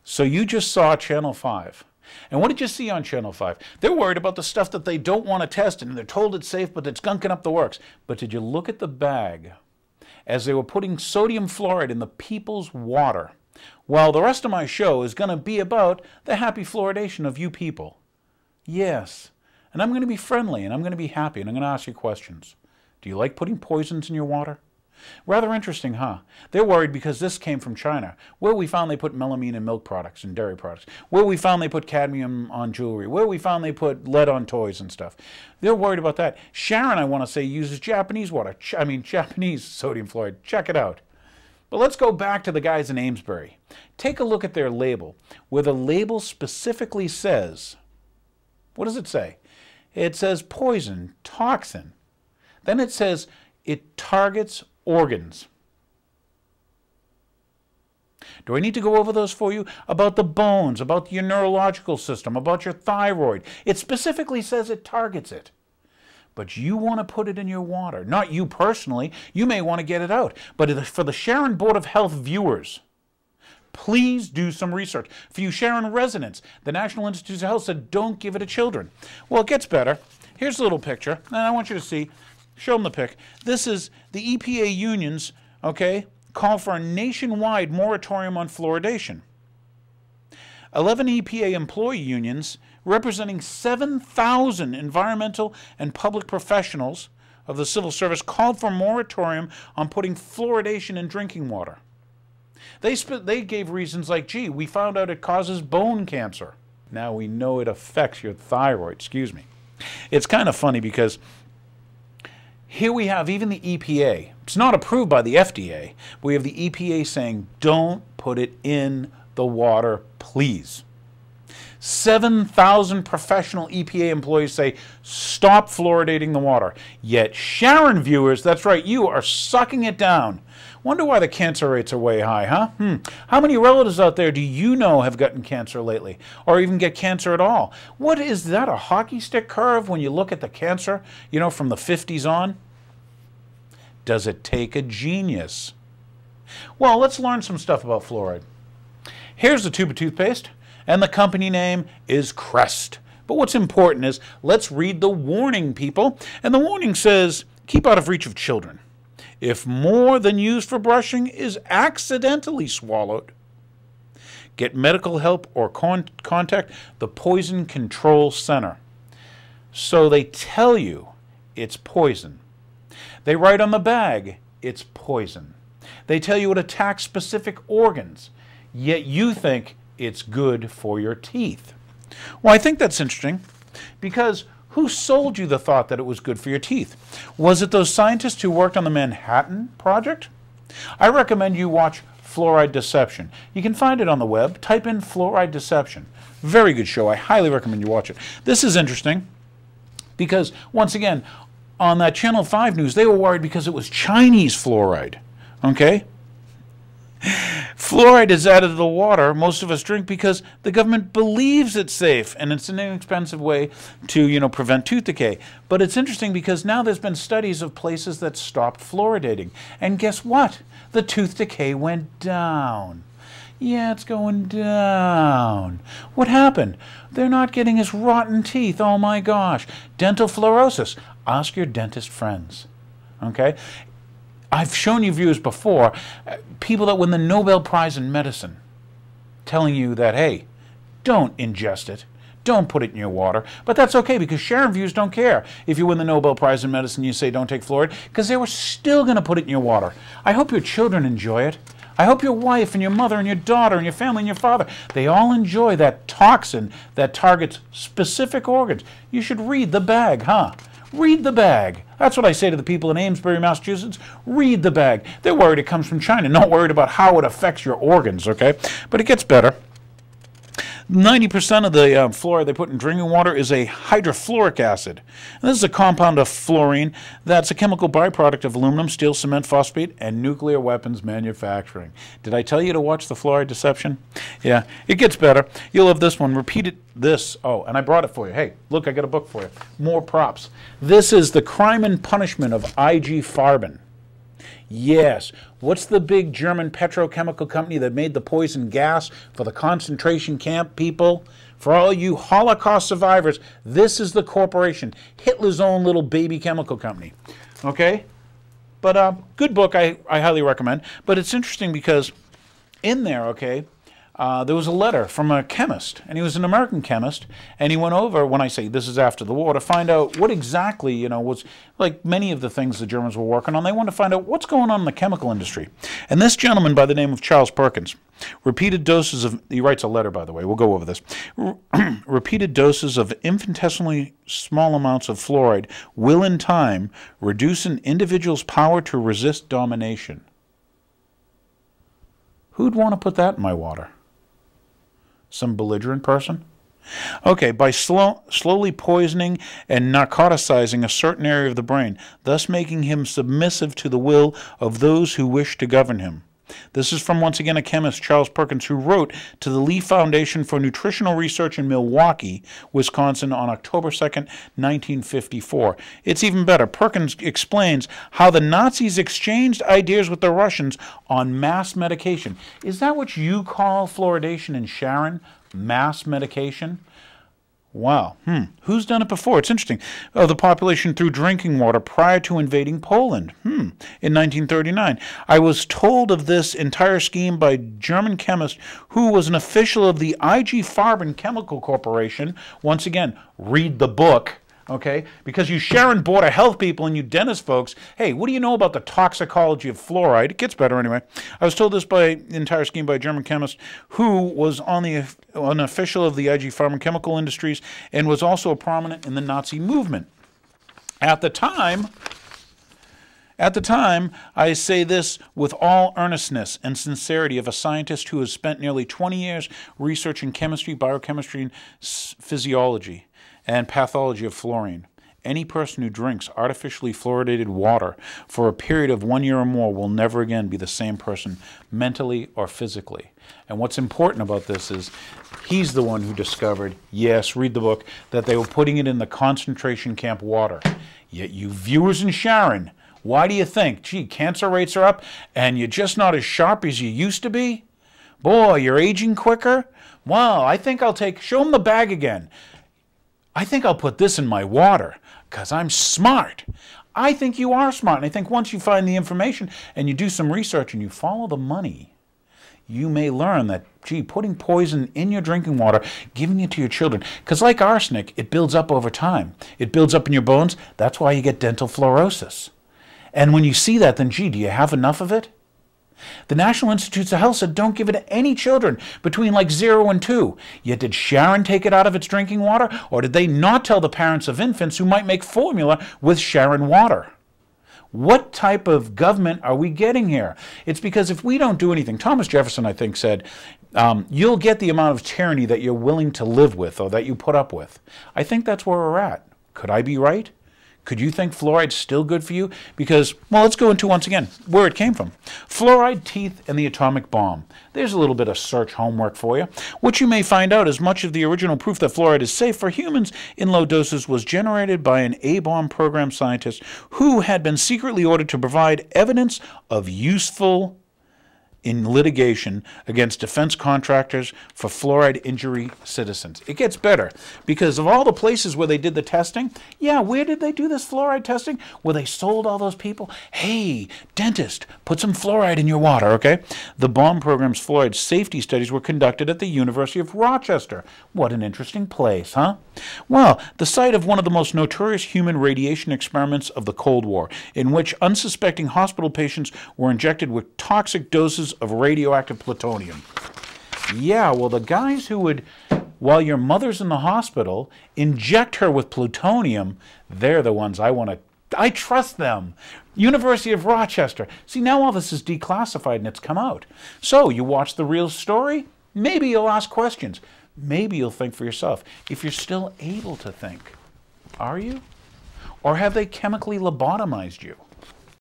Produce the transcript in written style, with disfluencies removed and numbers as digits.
So you just saw Channel 5. And what did you see on Channel 5? They're worried about the stuff that they don't want to test, and they're told it's safe, but it's gunking up the works. But did you look at the bag as they were putting sodium fluoride in the people's water? Well, the rest of my show is going to be about the happy fluoridation of you people. Yes. And I'm going to be friendly, and I'm going to be happy, and I'm going to ask you questions. Do you like putting poisons in your water? Rather interesting, huh? They're worried because this came from China, where we found they put melamine in milk products and dairy products, where we found they put cadmium on jewelry, where we found they put lead on toys and stuff. They're worried about that. Sharon, I want to say, uses Japanese water. Japanese sodium fluoride. Check it out. But let's go back to the guys in Amesbury. Take a look at their label, where the label specifically says, what does it say? It says poison, toxin. Then it says it targets organs. Do I need to go over those for you? About the bones, about your neurological system, about your thyroid. It specifically says it targets it. But you want to put it in your water. Not you personally. You may want to get it out. But for the Sharon Board of Health viewers, please do some research. For you Sharon residents, the National Institutes of Health said don't give it to children. Well, it gets better. Here's a little picture, and I want you to see. Show them the pic. This is the EPA unions, okay, call for a nationwide moratorium on fluoridation. 11 EPA employee unions, representing 7,000 environmental and public professionals of the civil service, called for a moratorium on putting fluoridation in drinking water. They gave reasons like, gee, we found out it causes bone cancer. Now we know it affects your thyroid, excuse me. It's kind of funny because here we have even the EPA. It's not approved by the FDA. We have the EPA saying, don't put it in the water, please. 7,000 professional EPA employees say, stop fluoridating the water. Yet Sharon viewers, that's right, you are sucking it down. Wonder why the cancer rates are way high, huh? How many relatives out there do you know have gotten cancer lately? Or even get cancer at all? What is that, a hockey stick curve when you look at the cancer, you know, from the 50s on? Does it take a genius? Well, let's learn some stuff about fluoride. Here's the tube of toothpaste, and the company name is Crest. But what's important is, let's read the warning, people. And the warning says, keep out of reach of children. If more than used for brushing is accidentally swallowed, get medical help or contact the Poison Control Center. So they tell you it's poison. They write on the bag, it's poison. They tell you it attacks specific organs, yet you think it's good for your teeth. Well, I think that's interesting because who sold you the thought that it was good for your teeth? Was it those scientists who worked on the Manhattan Project? I recommend you watch Fluoride Deception. You can find it on the web. Type in Fluoride Deception. Very good show. I highly recommend you watch it. This is interesting because, once again, on that Channel 5 news, they were worried because it was Chinese fluoride. Okay? Fluoride is added to the water most of us drink because the government believes it's safe and it's an inexpensive way to, prevent tooth decay. But it's interesting because now there's been studies of places that stopped fluoridating. And guess what? The tooth decay went down. Yeah, it's going down. What happened? They're not getting as rotten teeth. Oh my gosh. Dental fluorosis. Ask your dentist friends. Okay? I've shown you viewers before, people that win the Nobel Prize in medicine, telling you that, hey, don't ingest it. Don't put it in your water. But that's okay because Sharon viewers don't care if you win the Nobel Prize in medicine you say don't take fluoride because they were still going to put it in your water. I hope your children enjoy it. I hope your wife and your mother and your daughter and your family and your father, they all enjoy that toxin that targets specific organs. You should read the bag, huh? Read the bag. That's what I say to the people in Amesbury, Massachusetts. Read the bag. They're worried it comes from China, not worried about how it affects your organs, okay? But it gets better. 90% of the fluoride they put in drinking water is a hydrofluoric acid. And this is a compound of fluorine that's a chemical byproduct of aluminum, steel, cement, phosphate, and nuclear weapons manufacturing. Did I tell you to watch the Fluoride Deception? Yeah, it gets better. You'll love this one. Repeat it. This. Oh, and I brought it for you. Hey, look, I got a book for you. More props. This is The Crime and Punishment of IG Farben. Yes. What's the big German petrochemical company that made the poison gas for the concentration camp people? For all you Holocaust survivors, this is the corporation, Hitler's own little baby chemical company. Okay? But good book, I highly recommend. But it's interesting because in there, okay, there was a letter from a chemist, and he was an American chemist, and he went over, when I say this is after the war, to find out what exactly, you know, was, like many of the things the Germans were working on, they wanted to find out what's going on in the chemical industry. And this gentleman by the name of Charles Perkins, repeated doses of, he writes a letter, by the way, we'll go over this, repeated doses of infinitesimally small amounts of fluoride will in time reduce an individual's power to resist domination. Who'd want to put that in my water? Some belligerent person? Okay, by slowly poisoning and narcoticizing a certain area of the brain, thus making him submissive to the will of those who wish to govern him. This is from, once again, a chemist, Charles Perkins, who wrote to the Lee Foundation for Nutritional Research in Milwaukee, Wisconsin on October 2nd, 1954. It's even better. Perkins explains how the Nazis exchanged ideas with the Russians on mass medication. Is that what you call fluoridation in Sharon? Mass medication? Wow. Who's done it before? It's interesting. The population through drinking water prior to invading Poland in 1939. I was told of this entire scheme by a German chemist who was an official of the IG Farben Chemical Corporation. Once again, read the book. Okay, because you Sharon Border health people and you dentist folks, hey, what do you know about the toxicology of fluoride? It gets better anyway. I was told this by the entire scheme by a German chemist who was an official of the IG Farben Chemical Industries and was also a prominent in the Nazi movement. At the time, I say this with all earnestness and sincerity of a scientist who has spent nearly 20 years researching chemistry, biochemistry, and physiology and pathology of fluorine. Any person who drinks artificially fluoridated water for a period of 1 year or more will never again be the same person mentally or physically. And what's important about this is he's the one who discovered, yes, read the book, that they were putting it in the concentration camp water. Yet you viewers in Sharon, why do you think, gee, cancer rates are up and you're just not as sharp as you used to be? Boy, you're aging quicker? Well, I think I'll show them the bag again. I think I'll put this in my water because I'm smart. I think you are smart. And I think once you find the information and you do some research and you follow the money, you may learn that, gee, putting poison in your drinking water, giving it to your children, because like arsenic, it builds up over time. It builds up in your bones. That's why you get dental fluorosis. And when you see that, then, gee, do you have enough of it? The National Institutes of Health said don't give it to any children between like 0 and 2. Yet did Sharon take it out of its drinking water, or did they not tell the parents of infants who might make formula with Sharon water? What type of government are we getting here? It's because if we don't do anything, Thomas Jefferson, I think, said, you'll get the amount of tyranny that you're willing to live with or that you put up with. I think that's where we're at. Could I be right? Could you think fluoride's still good for you? Because, well, let's go into, once again, where it came from. Fluoride, teeth, and the atomic bomb. There's a little bit of search homework for you. What you may find out is much of the original proof that fluoride is safe for humans in low doses was generated by an A-bomb program scientist who had been secretly ordered to provide evidence of useful in litigation against defense contractors for fluoride injury citizens. It gets better because of all the places where they did the testing. Yeah, where did they do this fluoride testing? Where they sold all those people? Hey, dentist, put some fluoride in your water, okay? The bomb program's fluoride safety studies were conducted at the University of Rochester. What an interesting place, huh? Well, the site of one of the most notorious human radiation experiments of the Cold War, in which unsuspecting hospital patients were injected with toxic doses of radioactive plutonium. Yeah, well, the guys who would, while your mother's in the hospital, inject her with plutonium, they're the ones I trust them. University of Rochester. See, now all this is declassified and it's come out. So, you watch the real story? Maybe you'll ask questions. Maybe you'll think for yourself. If you're still able to think. Are you? Or have they chemically lobotomized you?